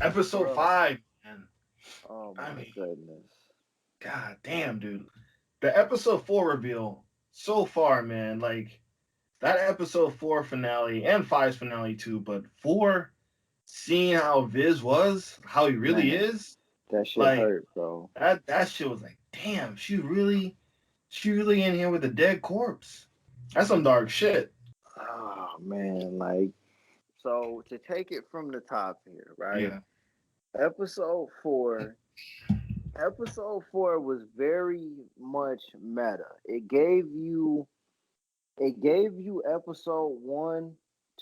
Episode bro. 5, man. Oh I my mean, goodness. god damn, dude. The episode 4 reveal so far, man. Like that episode 4 finale and five's finale too, but 4, seeing how Viz was, how he really Man, is, that shit like hurt, bro. that shit was like, damn, she really in here with a dead corpse. That's some dark shit. Oh man, like so to take it from the top here, right? Yeah. Episode 4 Episode 4 was very much meta. It gave you episode 1,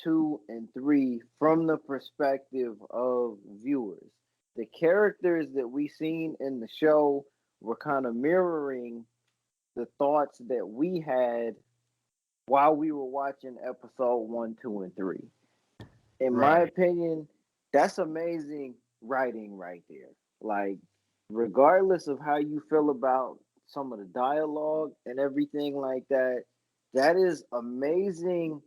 2, and 3 from the perspective of viewers. The characters that we seen in the show were kind of mirroring the thoughts that we had while we were watching episode 1, 2, and 3. In my Right. opinion, that's amazing writing right there. Like, regardless of how you feel about some of the dialogue and everything like that, that is amazing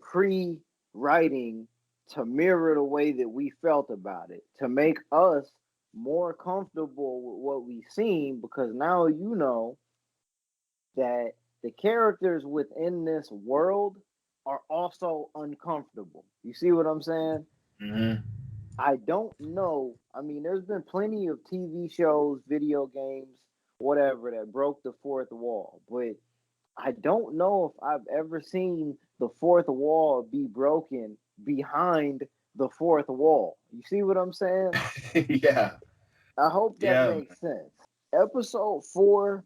pre writing to mirror the way that we felt about it, to make us more comfortable with what we've seen because now you know that the characters within this world are also uncomfortable. You see what I'm saying? Hmm. I don't know. I mean, there's been plenty of TV shows, video games, whatever that broke the fourth wall, but I don't know if I've ever seen the fourth wall be broken behind the fourth wall. You see what I'm saying? Yeah. I hope that Yeah. makes sense. Episode 4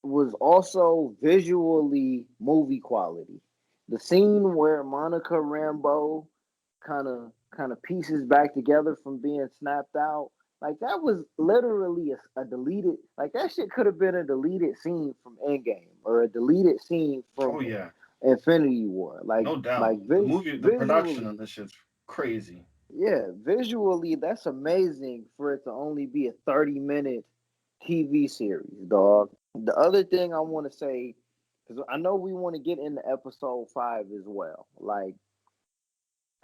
was also visually movie quality. The scene where Monica Rambeau kind of pieces back together from being snapped out, like that was literally a deleted. Like that shit could have been a deleted scene from Endgame or a deleted scene Oh from yeah. Infinity War. Like No like doubt. vis- The production on visually, this shit's crazy. yeah, visually that's amazing for it to only be a 30-minute TV series, dog. The other thing I want to say, because I know we want to get into episode 5 as well. Like,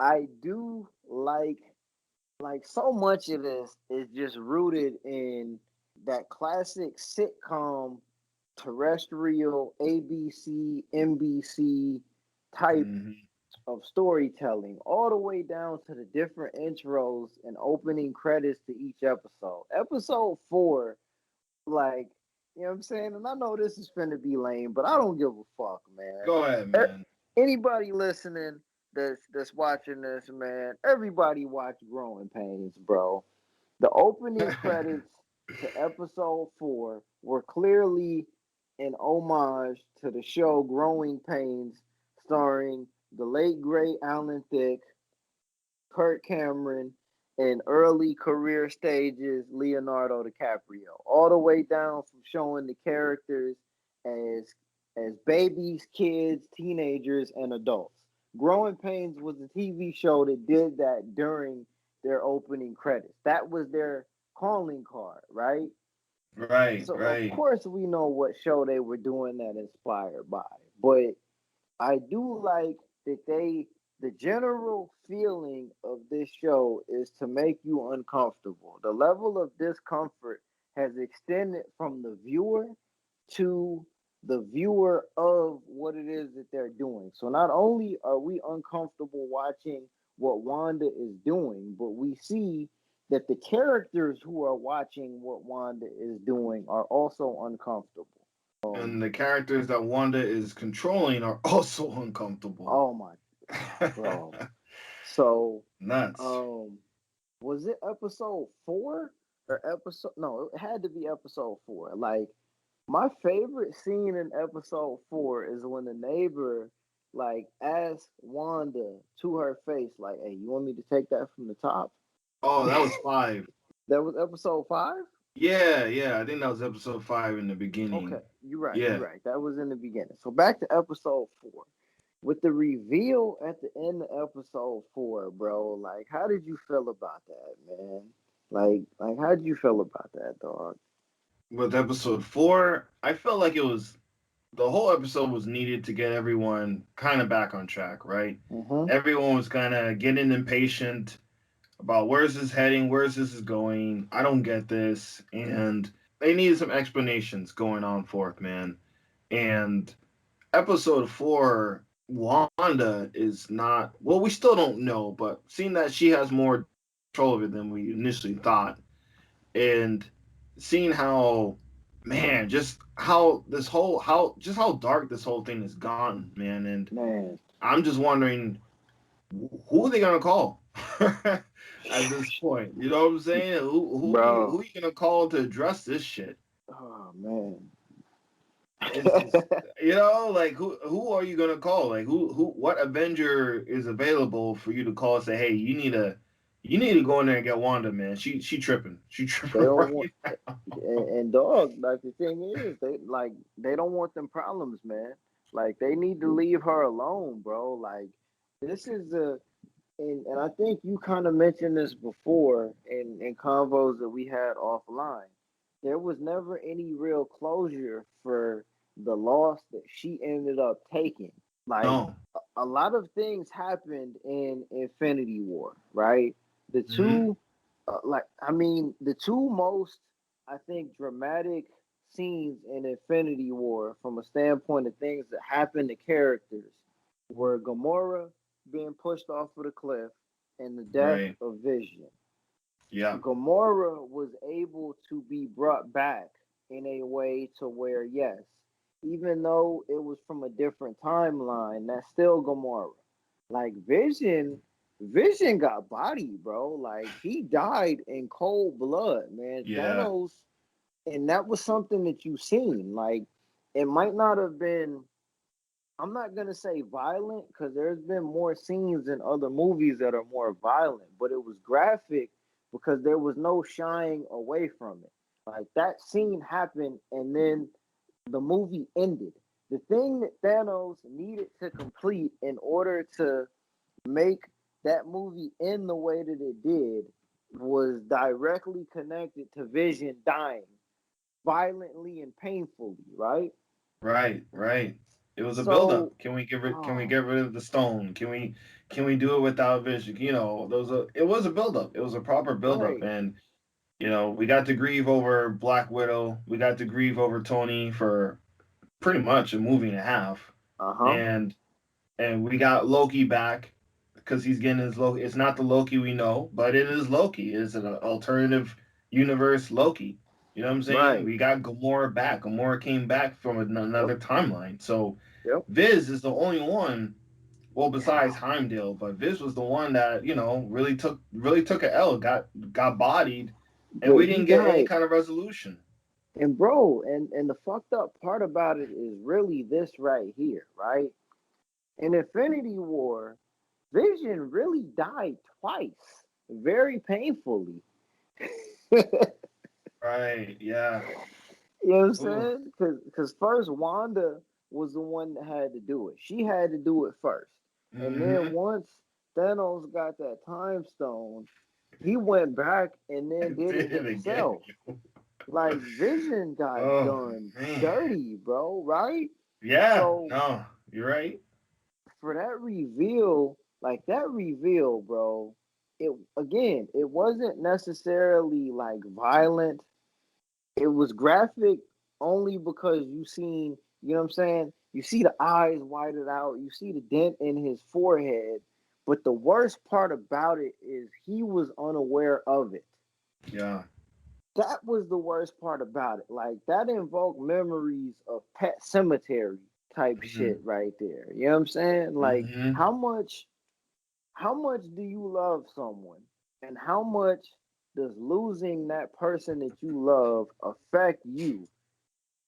I do like so much of this is just rooted in that classic sitcom terrestrial ABC, NBC type Hmm. of storytelling, all the way down to the different intros and opening credits to each episode. Episode 4, like, you know what I'm saying? And I know this is finna be lame, but I don't give a fuck, man. Go ahead, Er- man. Anybody listening that's watching this, man, everybody watch Growing Pains, bro. The opening credits to episode 4 were clearly an homage to the show Growing Pains, starring the late great Alan Thicke, Kurt Cameron, in early career stages, Leonardo DiCaprio, all the way down from showing the characters as babies, kids, teenagers, and adults. Growing Pains was a TV show that did that during their opening credits. That was their calling card, right? Right, So of right. course we know what show they were doing that inspired by, but I do like that the general feeling of this show is to make you uncomfortable. The level of discomfort has extended from the viewer to the viewer of what it is that they're doing. So not only are we uncomfortable watching what Wanda is doing, but we see that the characters who are watching what Wanda is doing are also uncomfortable. And the characters that Wanda is controlling are also uncomfortable. Oh my, bro. So, Nuts. um, was it episode 4 or episode? No, it had to be episode 4. Like my favorite scene in episode 4 is when the neighbor like asks Wanda to her face, like, "Hey, you want me to take that from the top?" Oh, that was 5. That was episode 5. Yeah, yeah. I think that was episode 5 in the Okay, beginning. you're right. You're Yeah. right. That was in the beginning. So back to episode 4. With the reveal at the end of episode 4, bro, like how did you feel about that, man? Like how did you feel about that, dog? With episode 4, I felt like it was the whole episode was needed to get everyone kind of back on track, right? Mm-hmm. Everyone was kind of getting impatient. about where's this heading, where's this is going. I don't get this, and they needed some explanations going on for it, man. And episode four, Wanda is not. Well, we still don't know, but seeing that she has more control over it than we initially thought, and seeing how, man, just how this whole how dark this whole thing has gone, man. And Man, I'm just wondering who are they gonna call at this point? You know what I'm saying? Who bro. are you gonna call to address this shit? Oh man. Is like who are you gonna call? Like who what Avenger is available for you to call and say, hey, you need to go in there and get Wanda, man. She tripping. She They tripping don't want, right now. and dog, like the thing is, they don't want them problems, man. Like they need to leave her alone, bro. Like this is a and I think you kind of mentioned this before in convos that we had offline. There was never any real closure for the loss that she ended up taking. Like No. a lot of things happened in Infinity War, right? The Hmm. two, I mean, the two most, I think, dramatic scenes in Infinity War from a standpoint of things that happened to characters were Gamora being pushed off of the cliff and the death Right. of Vision. Yeah. Gamora was able to be brought back in a way to where, yes, even though it was from a different timeline, that's still Gamora. Like Vision got bodied, bro. Like he died in cold blood, man. Yeah. Thanos, and that was something that you seen. Like it might not have been. I'm not gonna say violent because there's been more scenes in other movies that are more violent, but it was graphic because there was no shying away from it. Like that scene happened and then the movie ended. The thing that Thanos needed to complete in order to make that movie end the way that it did was directly connected to Vision dying violently and painfully, right? Right. Right. It was a So, buildup. Can we get rid? Can we oh, get rid of the stone? Can we do it without Vision? Those. It was a buildup. It was a proper buildup, right. and we got to grieve over Black Widow. We got to grieve over Tony for pretty much a movie and a half, Uh huh. and we got Loki back because he's getting his Loki. It's not the Loki we know, but it is Loki. It's an alternative universe Loki. You know what I'm saying? Right. We got Gamora back. Gamora came back from Yep. another timeline. So Yep. Viz is the only one. Well, besides Yeah. Heimdall, but Viz was the one that really took a L, got bodied, and But we he didn't get any died. kind of resolution. And bro, and the fucked up part about it is really this right here, right? In Infinity War, Vision really died twice, very painfully. You Right? Yeah. know what I'm Ooh. saying? Because first Wanda was the one that had to do it. She had to do it first. And then Mm-hmm. once Thanos got that time stone, he went back and then did it Did it again. himself. Like Vision got Oh done man. dirty, bro, right? Yeah. So No, you're right. for that reveal, like that reveal, bro, it again, it wasn't necessarily like violent. It was graphic only because you seen, you know what I'm saying? You see the eyes whited out, you see the dent in his forehead. But the worst part about it is he was unaware of it. Yeah. That was the worst part about it. Like that invoked memories of Pet Cemetery type Mm-hmm. shit right there. You know what I'm saying? Like Mm-hmm. how much do you love someone? And how much does losing that person that you love affect you?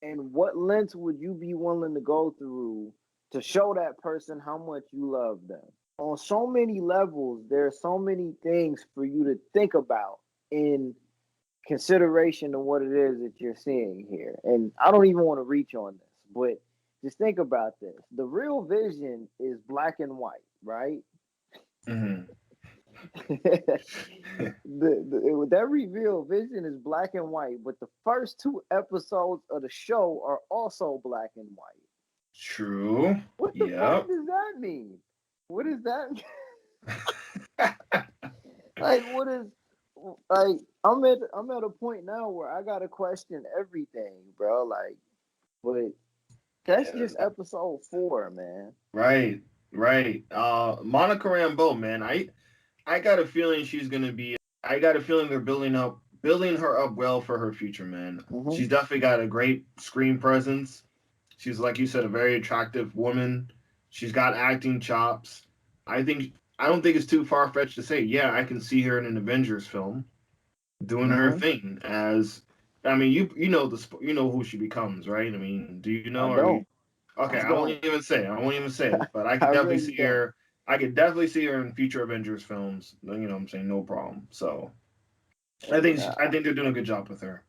And what lengths would you be willing to go through to show that person how much you love them? On so many levels, there are so many things for you to think about in consideration of what it is that you're seeing here. And I don't even want to reach on this, but just think about this. The real vision is black and white, right? Mm-hmm. With that reveal, Vision is black and white, but the first two episodes of the show are also black and white. True. What the fuck Yep. does that mean? What is that? Like, what is like? I'm at a point now where I gotta question everything, bro. Like, but that's Yeah, just episode 4, man. right, right. Monica Rambeau, man. I got a feeling she's gonna be. I got a feeling they're building her up well for her future, man. Hmm. She's definitely got a great screen presence. She's, like you said, a very attractive woman. She's got acting chops. I don't think it's too far fetched to say, yeah, I can see her in an Avengers film doing her Hmm. thing as. I mean, you know who she becomes, right? I mean, do you I know? Are you don't. okay? I don't. I won't even say it. But I I could definitely really see don't. her. I could definitely see her in future Avengers films. You know what I'm saying? No problem. So And I think they're doing a good job with her.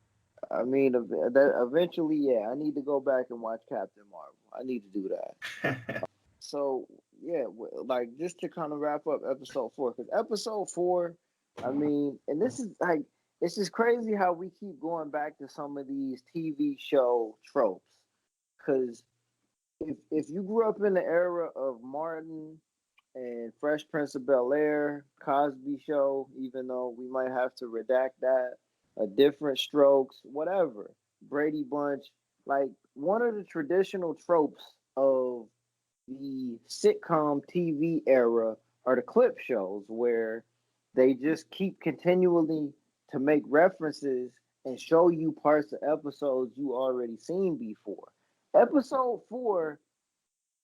I mean, eventually, yeah, I need to go back and watch Captain Marvel. I need to do that. So yeah, like just to kind of wrap up episode 4, because episode 4, I mean, and this is like, it's just crazy how we keep going back to some of these TV show tropes. Because if you grew up in the era of Martin and Fresh Prince of Bel Air, Cosby Show, even though we might have to redact that, a Different Strokes, whatever, Brady Bunch, like one of the traditional tropes of the sitcom TV era are the clip shows where they just keep continually to make references and show you parts of episodes you already seen before. Episode 4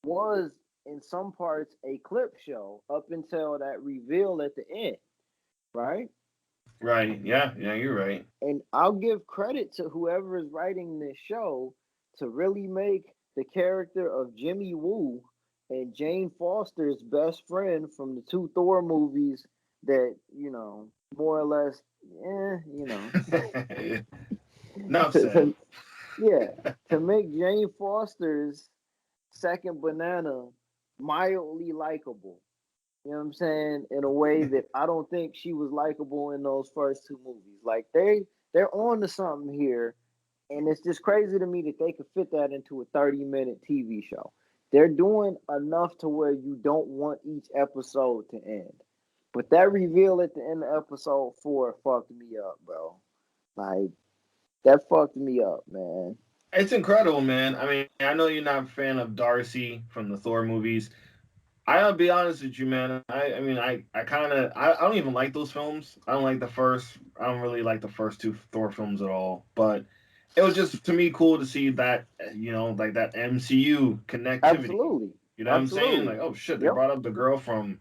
was in some parts a clip show up until that reveal at the end, right? Right? Yeah, yeah, you're right. And I'll give credit to whoever is writing this show to really make the character of Jimmy Woo and Jane Foster's best friend from the two Thor movies that, more or less, Enough said. to, yeah, to make Jane Foster's second banana mildly likable. You know what I'm saying? In a way that I don't think she was likable in those first two movies. Like they're on to something here, and it's just crazy to me that they could fit that into a 30-minute TV show. They're doing enough to where you don't want each episode to end. But that reveal at the end of episode 4 fucked me up, bro. Like that fucked me up, man. It's incredible, man. I mean, I know you're not a fan of Darcy from the Thor movies. I'll be honest with you, man. I mean, I kind of, I don't even like those films. I don't like the first. I don't really like the first two Thor films at all. But it was just to me cool to see that, like that MCU connectivity. Absolutely. You know what I'm saying? Absolutely. Like, oh shit, they Yep. brought up the girl from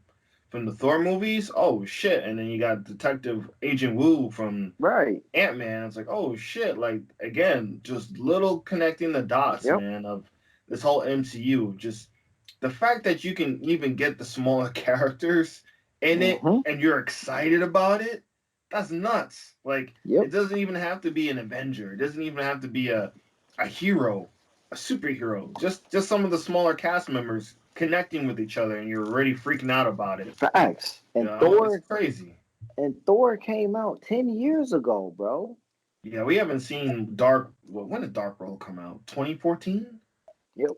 the Thor movies. Oh shit, and then you got Detective Agent Wu from Right. Ant-Man. It's like, oh shit, like again, just little connecting the dots, Yep. man, of this whole MCU. Just the fact that you can even get the smaller characters in it Mm-hmm. and you're excited about it, that's nuts. Like Yep. it doesn't even have to be an Avenger. It doesn't even have to be a hero, a superhero. Just some of the smaller cast members connecting with each other and you're already freaking out about it. Facts. You And know, it's Thor crazy. came out 10 years ago, bro. Yeah, we haven't seen Dark. Well, when did Dark World come out? 2014, Yep.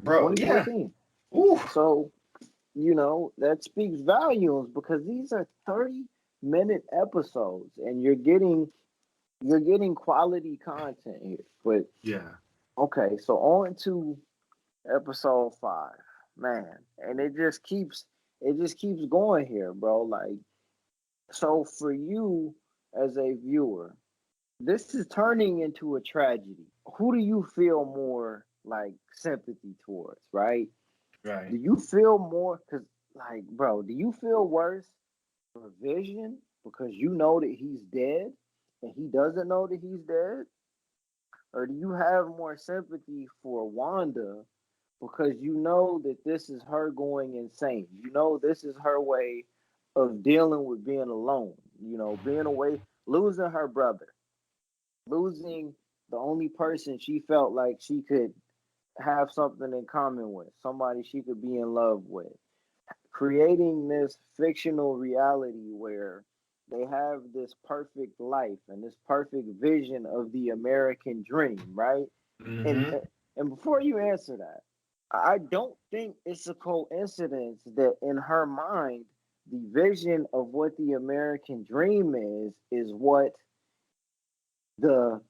bro. Yeah. 2014. Ooh. So, that speaks volumes because these are 30-minute episodes and you're getting quality content here. But Yeah. okay, so on to episode 5. Man, and it just keeps going here, bro. Like, so for you as a viewer, this is turning into a tragedy. Who do you feel more like sympathy towards, right? Do Right. you feel more cuz like, bro, do you feel worse for Vision because you know that he's dead and he doesn't know that he's dead? Or do you have more sympathy for Wanda because you know that this is her going insane? You know this is her way of dealing with being alone, being away, losing her brother, losing the only person she felt like she could have something in common with, somebody she could be in love with, creating this fictional reality where they have this perfect life and this perfect vision of the American dream, right? And Mm-hmm. and before you answer that, I don't think it's a coincidence that in her mind the vision of what the American dream is what the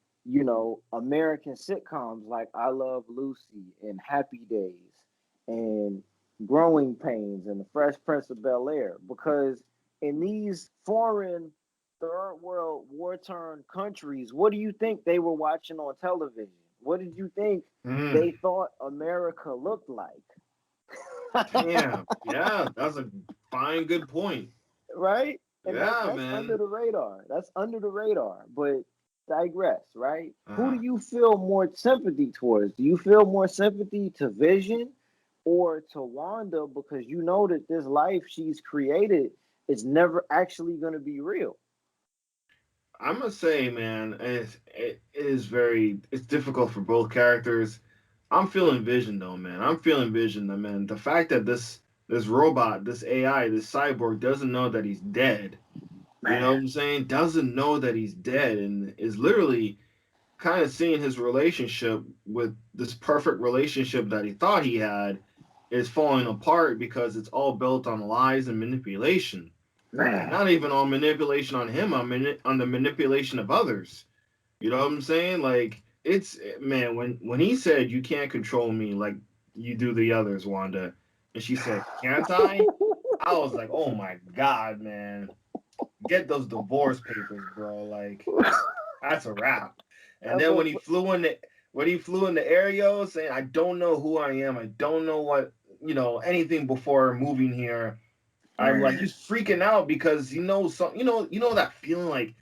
American sitcoms like I Love Lucy and Happy Days and Growing Pains and The Fresh Prince of Bel Air, because in these foreign third world war torn countries, what do you think they were watching on television? What did you think Mm, they thought America looked like? damn. Yeah, that's a fine, good point. Right? And Yeah, that's under man. the radar. That's under the radar. But digress, right? Who Uh, do you feel more sympathy towards? Do you feel more sympathy to Vision or to Wanda because you know that this life she's created is never actually going to be real? I'm gonna say, man, it is it's difficult for both characters. I'm feeling Vision though, man. I'm feeling Vision, though, man. The fact that this robot, this AI, this cyborg doesn't know that he's dead. You know Man, what I'm saying? Doesn't know that he's dead and is literally kind of seeing his relationship with this perfect relationship that he thought he had is falling apart because it's all built on lies and manipulation. man. Not even on manipulation on him, on the manipulation of others. You know what I'm saying? Like it's man, when he said you can't control me like you do the others, Wanda, and she said, "Can't I?" I was like, "Oh my god, man. Get those divorce papers, bro. Like that's a wrap." And then but, when he flew in the aerial saying, "I don't know who I am. I don't know what, anything before moving here." I'm like man. he's freaking out because he knows something. You know that feeling like,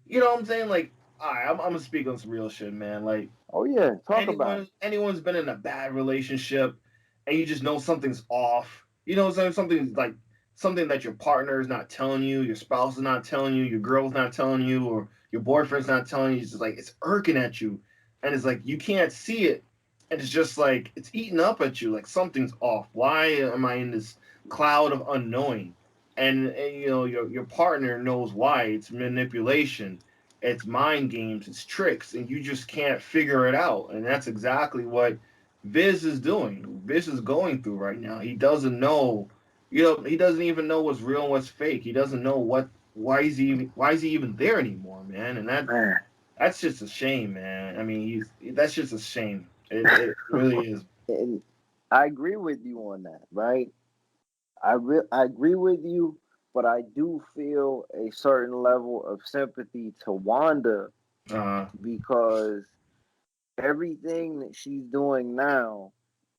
what I'm saying? Like, I'm gonna speak on some real shit, man. Like, Oh yeah, talk about anyone's been in a bad relationship and you just know something's off. Something's like something that your partner is not telling you, your spouse is not telling you, your girl's not telling you, or your boyfriend's not telling you. It's just like it's irking at you, and it's like you can't see it, and it's just like it's eating up at you. Like something's off. Why am I in this cloud of unknowing? And your partner knows why. It's manipulation, it's mind games, it's tricks, and you just can't figure it out. And that's exactly what Viz is doing. Viz is going through right now. He doesn't know, he doesn't even know what's real and what's fake. He doesn't know why is he even there anymore, man. And man. that's just a shame, man. I mean, that's just a shame. It really is. And I agree with you on that, right? I agree with you, but I do feel a certain level of sympathy to Wanda Uh, because everything that she's doing now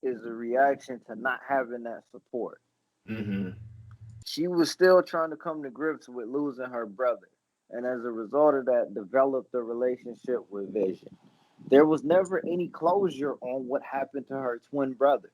is a reaction to not having that support. mm-hmm. She was still trying to come to grips with losing her brother, and as a result of that, developed a relationship with Vision. There was never any closure on what happened to her twin brother.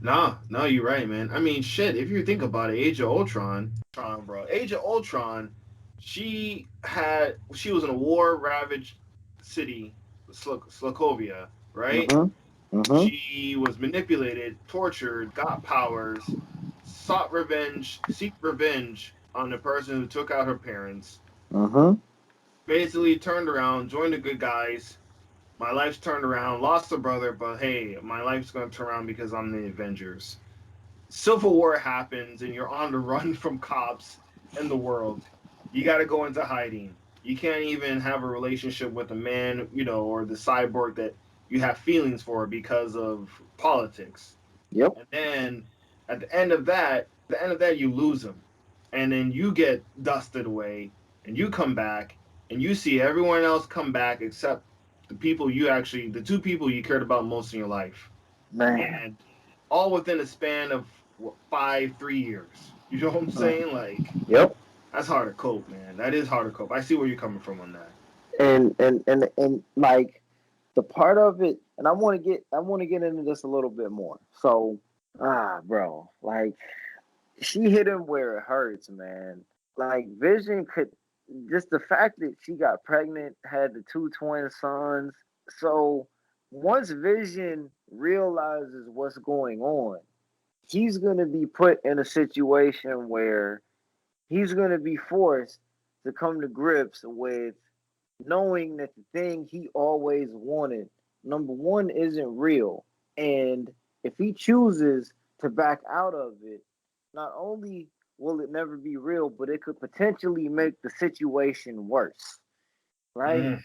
Nah, no, you're right, man. I mean, shit. If you think about it, Age of Ultron, bro. Age of Ultron, she was in a war-ravaged city, Slakovia, right? Mm-hmm. Mm-hmm. She was manipulated, tortured, got powers, seek revenge on the person who took out her parents. Mm-hmm. Basically, turned around, joined the good guys. My life's turned around, lost a brother, but hey, my life's gonna turn around because I'm the Avengers. Civil War happens and you're on the run from cops and the world. You got to go into hiding. You can't even have a relationship with a man, or the cyborg that you have feelings for because of politics. Yep. And then at the end of that, you lose him, and then you get dusted away, and you come back, and you see everyone else come back except the two people you cared about most in your life, Man. and all within a span of 3 years. You know what I'm saying? Like Yep. that's hard to cope, man. That is hard to cope. I see where you're coming from on that. And like the part of it, and I want to get into this a little bit more. So, bro, like she hit him where it hurts, man. Like Vision could just the fact that she got pregnant, had the two twin sons. So once Vision realizes what's going on, he's gonna be put in a situation where he's gonna be forced to come to grips with knowing that the thing he always wanted, number one, isn't real. And if he chooses to back out of it, not only will it never be real, but it could potentially make the situation worse, right? Mm,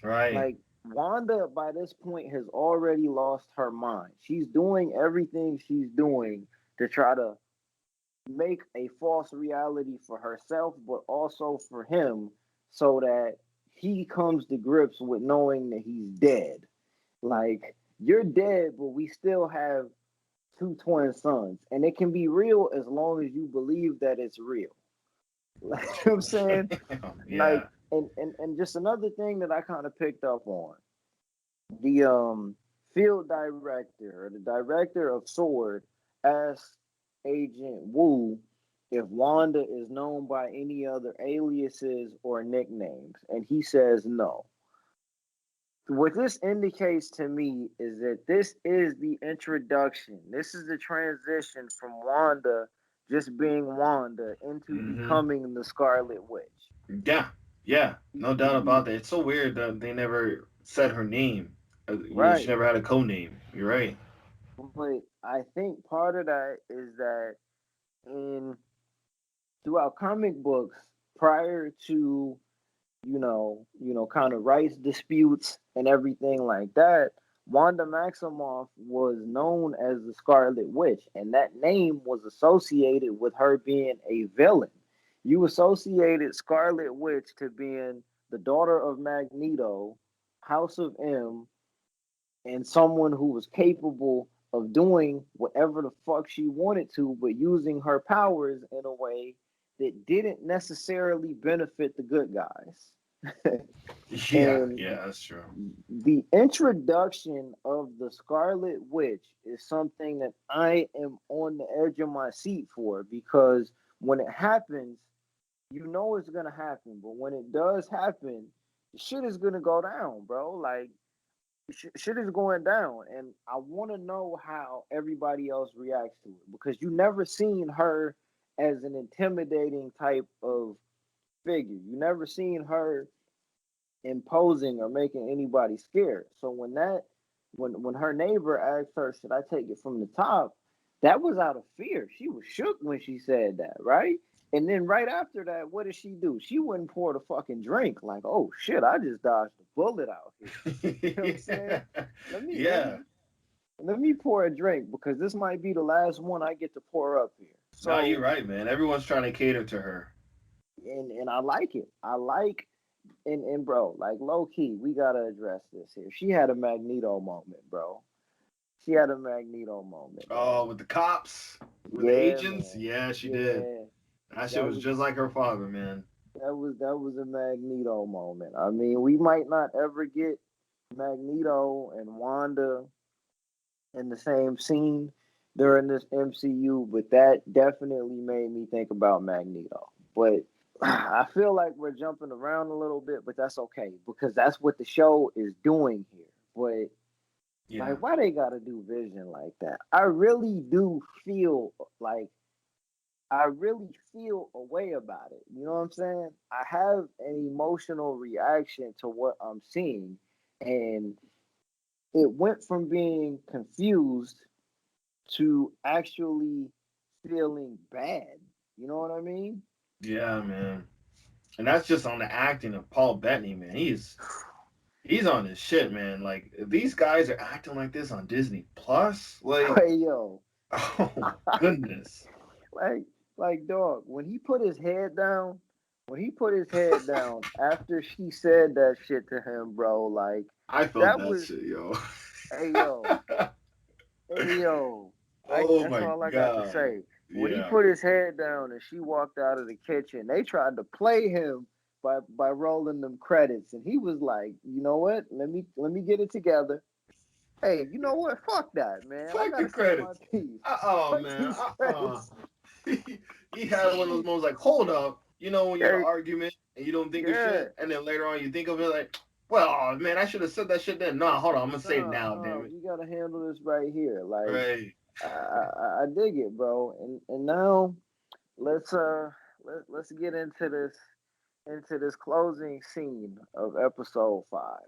right. Like Wanda by this point has already lost her mind. She's doing everything she's doing to try to make a false reality for herself, but also for him, so that he comes to grips with knowing that he's dead. Like, you're dead, but we still have two twin sons, and it can be real as long as you believe that it's real. Like, you know what I'm saying? Like, Yeah. and just another thing that I kind of picked up on, the field director, or the director of Sword, asked Agent Wu if Wanda is known by any other aliases or nicknames, and he says no. What this indicates to me is that this is the introduction. This is the transition from Wanda just being Wanda into Hmm. becoming the Scarlet Witch. Yeah. Yeah. No doubt You about that. It's so weird that they never said her name. She right, never had a code name. You're right. but I think part of that is that in throughout comic books prior to kind of rights disputes and everything like that, Wanda Maximoff was known as the Scarlet Witch, and that name was associated with her being a villain. You associated Scarlet Witch to being the daughter of Magneto, House of M, and someone who was capable of doing whatever the fuck she wanted to, but using her powers in a way that didn't necessarily benefit the good guys. Yeah. And Yeah. That's true. the introduction of the Scarlet Witch is something that I am on the edge of my seat for, because when it happens, you know it's gonna happen. But when it does happen, shit is gonna go down, bro. Like, shit is going down, and I want to know how everybody else reacts to it, because you never seen her as an intimidating type of figure. You never seen her imposing or making anybody scared. So when her neighbor asked her, "Should I take it from the top?" That was out of fear. She was shook when she said that, right? And then right after that, what did she do? She wouldn't pour the fucking drink. Like, oh shit, I just dodged a bullet out here. You know what I'm saying? Let me let Yeah. me let me pour a drink, because this might be the last one I get to pour up here. No, you're So, right, man. Everyone's trying to cater to her. and I like it. I like and bro, like, low key, we gotta address this here. She had a Magneto moment, bro. She had a Magneto moment, Oh, bro. with the cops, with the Yeah, agents. man. Yeah, she did. Yeah, That shit that was was just like her father, man. that was a Magneto moment. I mean, we might not ever get Magneto and Wanda in the same scene during this MCU, but that definitely made me think about Magneto. But I feel like we're jumping around a little bit, but that's okay, because that's what the show is doing here. But Yeah. like, why they gotta do Vision like that? I really do feel like I really feel a way about it. You know what I'm saying? I have an emotional reaction to what I'm seeing, and it went from being confused to actually feeling bad. You know what I mean? Yeah, man. And that's just on the acting of Paul Bettany, man. He's on his shit, man. Like if these guys are acting like this on Disney Plus, like Hey yo, oh my goodness. like dog, when he put his head down after she said that shit to him, bro, like, I felt that that was, shit, yo. hey yo, hey yo. Oh That's my all I got to god. say. When he Yeah. put his head down and she walked out of the kitchen, they tried to play him by rolling them credits, and he was like, "You know what? Let me get it together. Hey, you know what? Fuck that, man. I Fuck the gotta say my credits. piece. Oh Fuck man. these credits." He had one of those moments like, hold up, you know, when you're in an Hey, argument and you don't think of yeah. shit, and then later on you think of it like, well, man, I should have said that shit then. Nah, hold on, I'm gonna say it No, now, damn no, it. we gotta handle this right here. Like, Right. I dig it, bro. And now let's let's get into this closing scene of episode 5.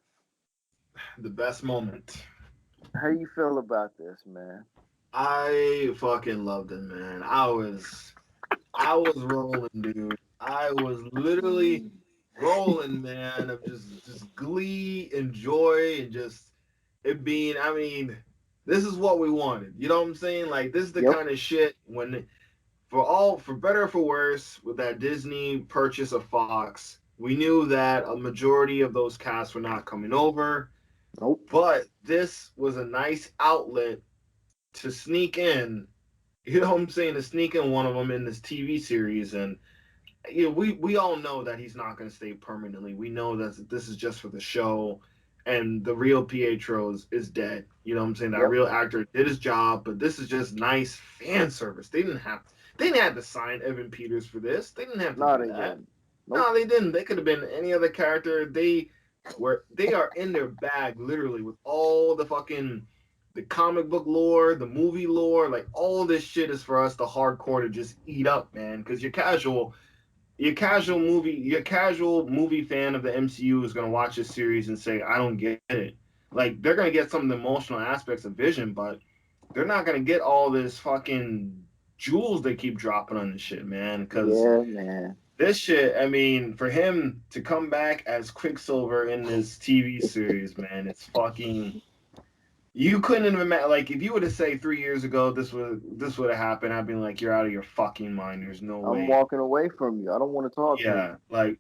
The best moment. How you feel about this, man? I fucking loved it, man. I was rolling, dude. I was literally rolling, man, of just glee and joy and just it being. I mean, this is what we wanted. You know what I'm saying? Like this is the Yep. kind of shit when for better or for worse, with that Disney purchase of Fox, we knew that a majority of those casts were not coming over. Nope. But this was a nice outlet to sneak in. You know what I'm saying? To sneak in one of them in this TV series, and we all know that he's not going to stay permanently. We know that this is just for the show, and the real Pietro is dead. You know what I'm saying? That Yep. real actor did his job, but this is just nice fan service. They didn't have to sign Evan Peters for this. They didn't have to No, do they that. didn't. Nope. No, they didn't. They could have been any other character. They are in their bag literally with all the fucking the comic book lore, the movie lore, like all this shit is for us the hardcore to just eat up, man. Because your casual movie fan of the MCU is gonna watch this series and say, I don't get it. Like they're gonna get some of the emotional aspects of Vision, but they're not gonna get all this fucking jewels they keep dropping on this shit, man. Because Yeah, man. this shit, I mean, for him to come back as Quicksilver in this TV series, man, it's fucking. You couldn't have imagined, like, if you were to say 3 years ago this would have happened, I'd be like, you're out of your fucking mind. There's no I'm way. walking away from you. I don't want to talk to you. Yeah, like,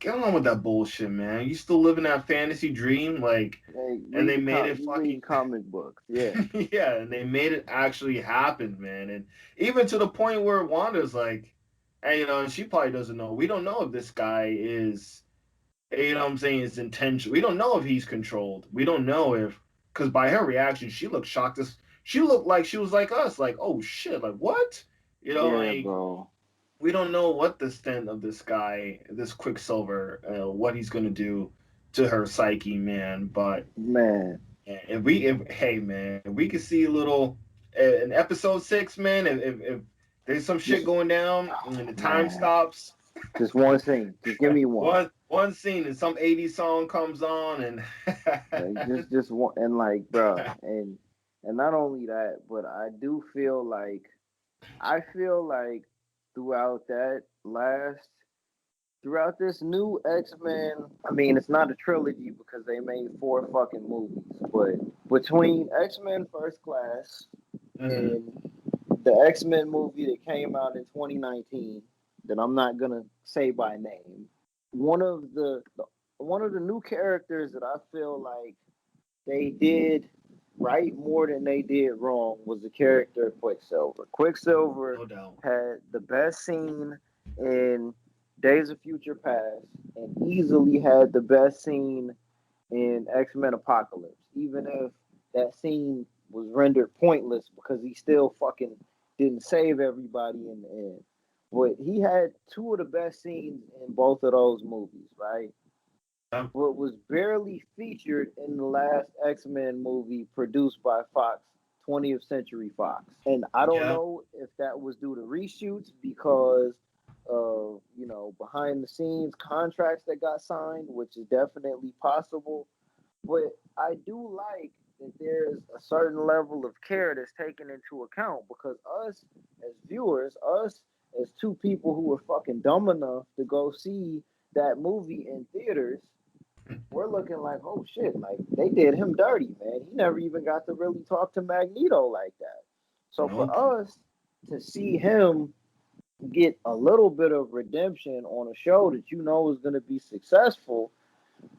get on with that bullshit, man. You still living that fantasy dream, like, Hey, and they made it you reading fucking. comic books. Yeah. Yeah, and they made it actually happen, man. And even to the point where Wanda's like, and and she probably doesn't know. We don't know if this guy is, what I'm saying, is intentional. We don't know if he's controlled. We don't know if, because by her reaction, she looked shocked. She looked like she was like us, like, oh shit, like what? Yeah, Like bro. we don't know what the extent of this guy, this Quicksilver, what he's gonna do to her psyche, man. But Man. if hey man, if we could see a little in episode 6, man, if there's some shit Just, going down oh, and the time man. stops, Just one scene. Just give me one. one scene and some '80s song comes on and Like, just one. And like, bro. And not only that, but I feel like throughout that last throughout this new X-Men, I mean, it's not a trilogy because they made 4 fucking movies, but between X-Men First Class Mhm. and the X-Men movie that came out in 2019, that I'm not gonna say by name, one of the new characters that I feel like they did right more than they did wrong was the character of Quicksilver. Quicksilver No doubt. had the best scene in Days of Future Past and easily had the best scene in X-Men Apocalypse, even if that scene was rendered pointless because he still fucking didn't save everybody in the end. But he had two of the best scenes in both of those movies, right? Yeah. But was barely featured in the last X-Men movie produced by Fox, 20th Century Fox. And I don't Yeah. know if that was due to reshoots because of, behind the scenes contracts that got signed, which is definitely possible. But I do like that there's a certain level of care that's taken into account because us as viewers, us as two people who were fucking dumb enough to go see that movie in theaters, we're looking like, oh shit, like they did him dirty, man. He never even got to really talk to Magneto like that. So Nope. for us to see him get a little bit of redemption on a show that you know is going to be successful,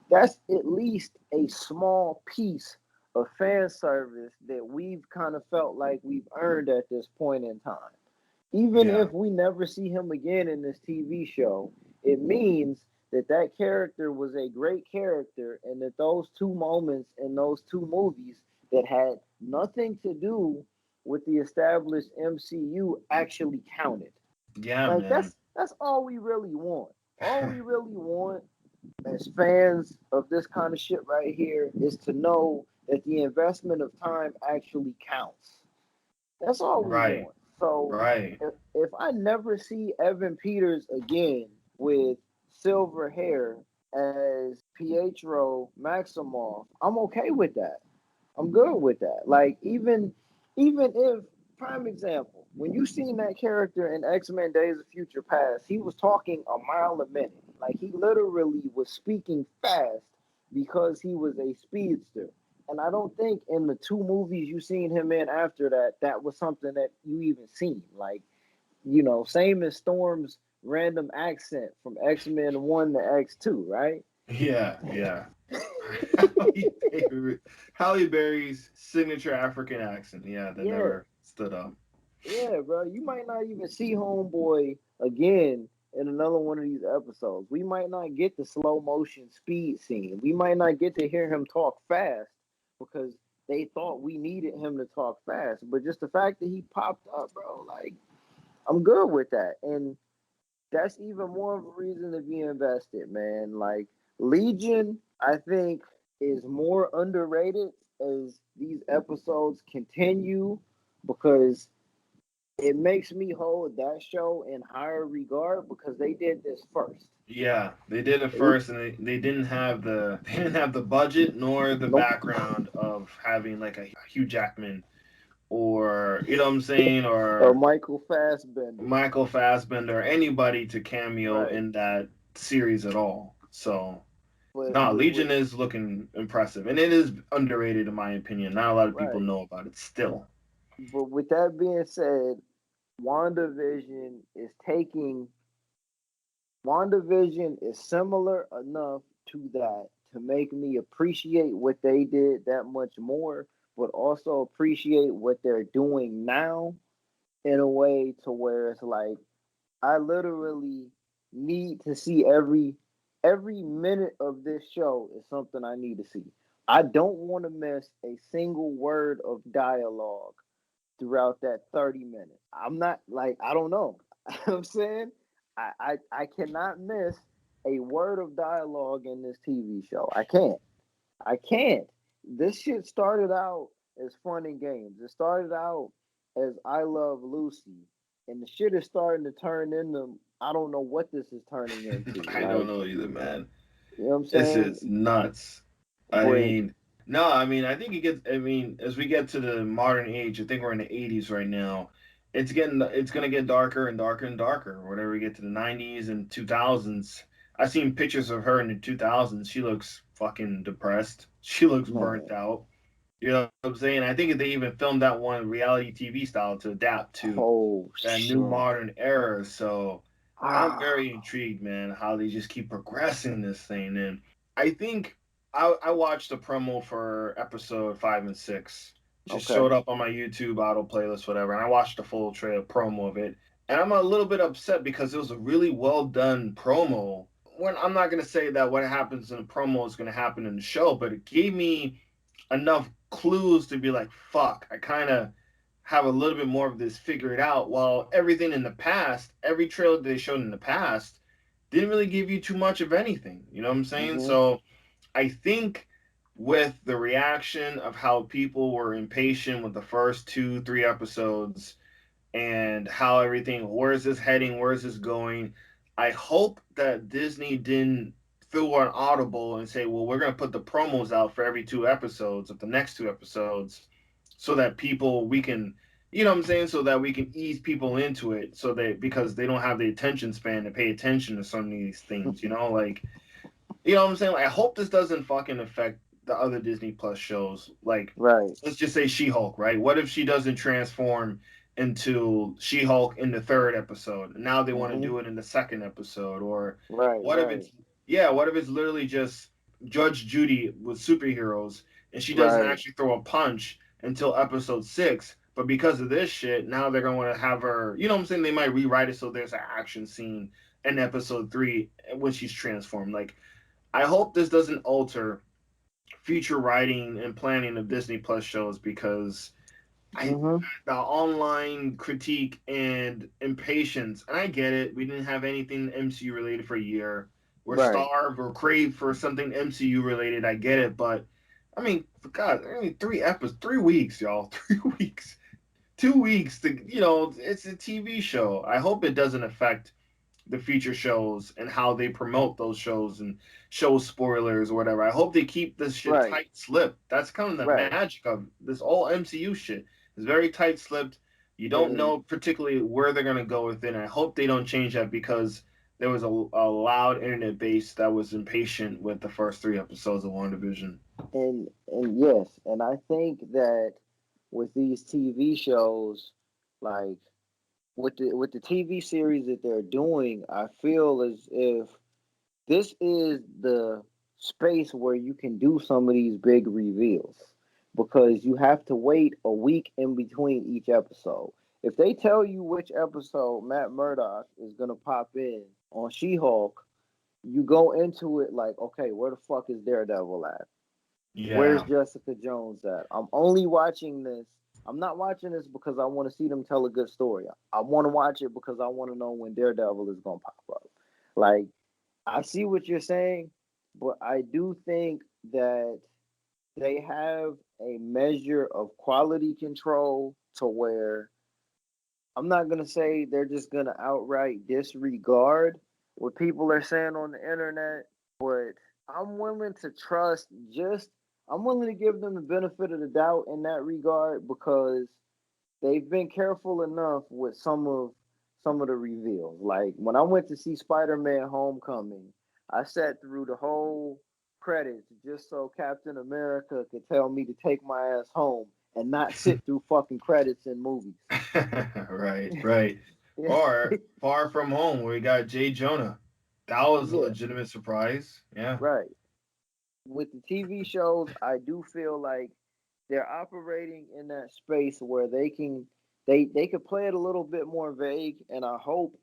that's at least a small piece of fan service that we've kind of felt like we've earned at this point in time. Even Yeah. if we never see him again in this TV show, it means that that character was a great character and that those two moments in those two movies that had nothing to do with the established MCU actually counted. Yeah, Like man. that's all we really want. All we really want as fans of this kind of shit right here is to know that the investment of time actually counts. That's all we Right. want. So Right. if I never see Evan Peters again with silver hair as Pietro Maximoff, I'm okay with that. I'm good with that. Like even if prime example, when you seen that character in X-Men Days of Future Past, he was talking a mile a minute. Like he literally was speaking fast because he was a speedster. And I don't think in the two movies you seen him in after that, that was something that you even seen. Like, same as Storm's random accent from X-Men 1 to X2, right? Yeah, yeah. Halle Berry, Halle Berry's signature African accent. Yeah, that Yeah, never stood up. yeah, bro. You might not even see Homeboy again in another one of these episodes. We might not get the slow motion speed scene. We might not get to hear him talk fast because they thought we needed him to talk fast. But just the fact that he popped up, bro, like I'm good with that. And that's even more of a reason to be invested, man. Like Legion, I think, is more underrated as these episodes continue because it makes me hold that show in higher regard because they did this first. Yeah, they did it They, first, and they didn't have the they didn't have the budget nor the nope. background of having like a Hugh Jackman or you know what I'm saying Or or Michael Fassbender. Michael Fassbender or anybody to cameo Right. in that series at all. So But nah, with Legion is looking impressive, and it is underrated in my opinion. Not a lot of people right. know about it still. But with that being said, WandaVision is taking WandaVision is similar enough to that to make me appreciate what they did that much more, but also appreciate what they're doing now in a way to where it's like I literally need to see every minute of this show is something I need to see. I don't want to miss a single word of dialogue throughout that 30 minutes. I'm not like I don't know. You know what I'm saying I cannot miss a word of dialogue in this TV show. I can't. I can't. This shit started out as fun and games. It started out as I Love Lucy, and the shit is starting to turn into I don't know what this is turning into. I don't Like, know either, man. you know what I'm This saying? is nuts. I But mean, no, I mean, I think it gets. I mean, as we get to the modern age, I think we're in the '80s right now. It's gonna get darker and darker and darker. Whenever we get to the '90s and 2000s, I seen pictures of her in the 2000s. She looks fucking depressed. She looks burnt man, out. You know what I'm saying? I think they even filmed that one reality TV style to adapt to oh that new shit. modern era. So I'm Ah, very intrigued, man, how they just keep progressing this thing. And I think I watched the promo for episode 5 and 6. Just okay. showed up on my YouTube auto playlist, whatever, and I watched the full trailer promo of it. And I'm a little bit upset because it was a really well done promo. When I'm not gonna say that what happens in the promo is gonna happen in the show, but it gave me enough clues to be like, fuck, I kind of have a little bit more of this figured out. While everything in the past, every trailer they showed in the past, didn't really give you too much of anything. You know what I'm saying? Mm-hmm. So I think with the reaction of how people were impatient with the first 2, 3 episodes and how everything, where is this heading, where is this going, I hope that Disney didn't feel an audible and say, well, we're going to put the promos out for every 2 episodes of the next 2 episodes so that people, we can, you know what I'm saying, so that we can ease people into it so that because they don't have the attention span to pay attention to some of these things, like, you know what I'm saying? Like, I hope this doesn't fucking affect the other Disney Plus shows. Like, Right. let's just say She-Hulk, right? What if she doesn't transform into She-Hulk in the third episode? And now they want to Mm-hmm. do it in the second episode, or Right. what if Right. it's yeah? What if it's literally just Judge Judy with superheroes, and she doesn't Right. actually throw a punch until episode 6? But because of this shit, now they're going to have her. You know what I'm saying? They might rewrite it so there's an action scene in episode 3 when she's transformed. Like, I hope this doesn't alter future writing and planning of Disney Plus shows because I Mm-hmm. the online critique and impatience, and I get it. We didn't have anything MCU related for a year. We're Right. starved or crave for something MCU related. I get it, but I mean, for God, 3 weeks, y'all, 3 weeks, 2 weeks. It's a TV show. I hope it doesn't affect the future shows and how they promote those shows and show spoilers or whatever. I hope they keep this shit Right. tight slipped. That's kind of the Right. magic of this all MCU shit. It's very tight slipped. You don't And know particularly where they're gonna go with it. And I hope they don't change that because there was a loud internet base that was impatient with the first three episodes of WandaVision. and yes, and I think that with these TV shows, like with the TV series that they're doing, I feel as if this is the space where you can do some of these big reveals because you have to wait a week in between each episode. If they tell you which episode Matt Murdock is gonna pop in on She-Hulk, you go into it like, okay, where the fuck is Daredevil at? Where's Yeah, Jessica Jones at? I'm only watching this. I'm not watching this because I want to see them tell a good story. I want to watch it because I want to know when Daredevil is gonna pop up. Like, I see what you're saying, but I do think that they have a measure of quality control to where I'm not gonna say they're just gonna outright disregard what people are saying on the internet, but I'm willing to trust just I'm willing to give them the benefit of the doubt in that regard because they've been careful enough with some of the reveals. Like when I went to see Spider-Man Homecoming, I sat through the whole credits just so Captain America could tell me to take my ass home and not sit through fucking credits in movies. right, right. Or Far From Home, where we got Jay Jonah. That was a Yeah, legitimate surprise. Yeah. right. With the TV shows, I do feel like they're operating in that space where they could play it a little bit more vague, and I hope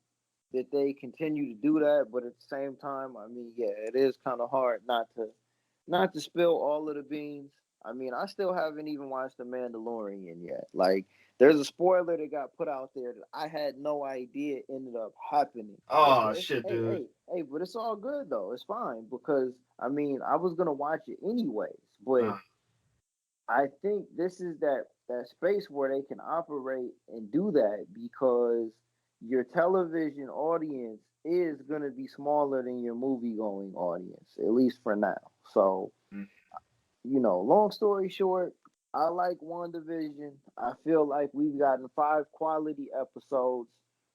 that they continue to do that. But at the same time, I mean, yeah, it is kind of hard not to spill all of the beans. I mean, I still haven't even watched The Mandalorian yet. Like, there's a spoiler that got put out there that I had no idea ended up happening. Oh But it's, shit, dude. but it's all good though. It's fine because I mean, I was gonna watch it anyways. But Uh, I think this is that space where they can operate and do that because your television audience is gonna be smaller than your movie going audience, at least for now. So mm, long story short, I like WandaVision. I feel like we've gotten 5 quality episodes,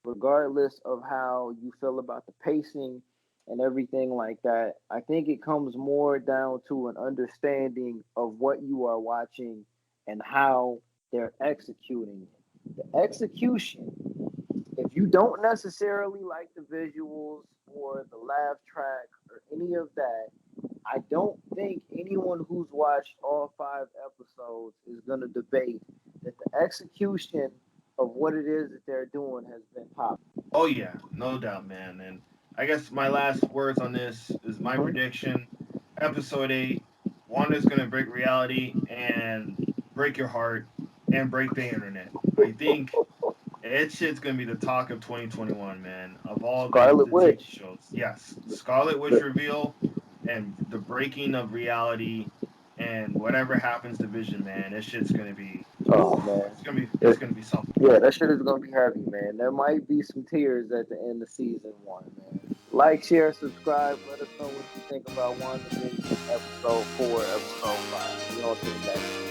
regardless of how you feel about the pacing and everything like that. I think it comes more down to an understanding of what you are watching and how they're executing it. The execution, if you don't necessarily like the visuals or the laugh track or any of that, I don't think anyone who's watched all 5 episodes is going to debate that the execution of what it is that they're doing has been top. oh yeah, no doubt, man. And I guess my last words on this is my Mhm. prediction. Episode 8, Wanda's gonna break reality and break your heart and break the internet. I think Ed shit's gonna be the talk of 2021, man. Of all Scarlet the TV Witch. shows, yes, the Scarlet Witch reveal and the breaking of reality and whatever happens to Vision, man. This shit's gonna be, Oh whew, man, it's gonna be something. yeah, that shit is gonna be heavy, man. There might be some tears at the end of season 1, man. Like, share, subscribe. Let us know what you think about WandaVision episode 4, episode 5. We on to the next one.